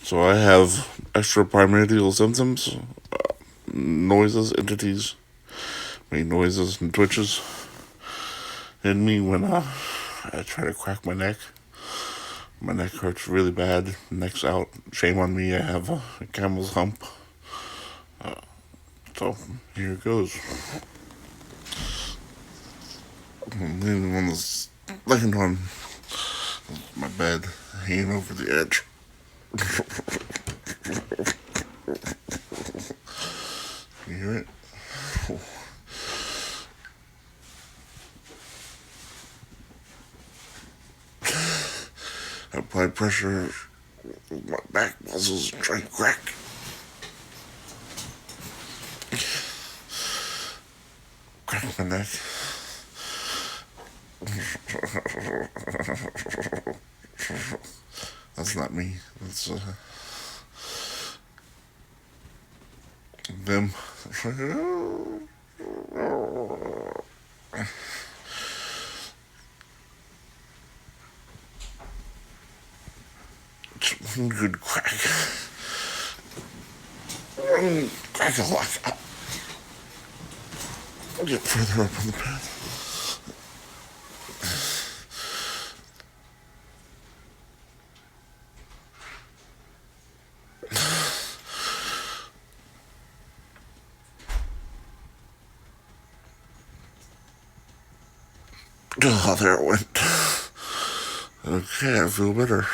So I have extrapyramidal symptoms, noises, entities, make noises and twitches in me when I try to crack my neck. My neck hurts really bad. Neck's out. Shame on me. I have a camel's hump. So here it goes. I'm on this, laying on my bed, hanging over the edge. You hear it? I apply pressure. My back muscles try to crack. Crack my neck. That's not me. That's them. It's one good crack. Crack a lot. I'll get further up on the bed. Oh, there it went. Okay, I feel better.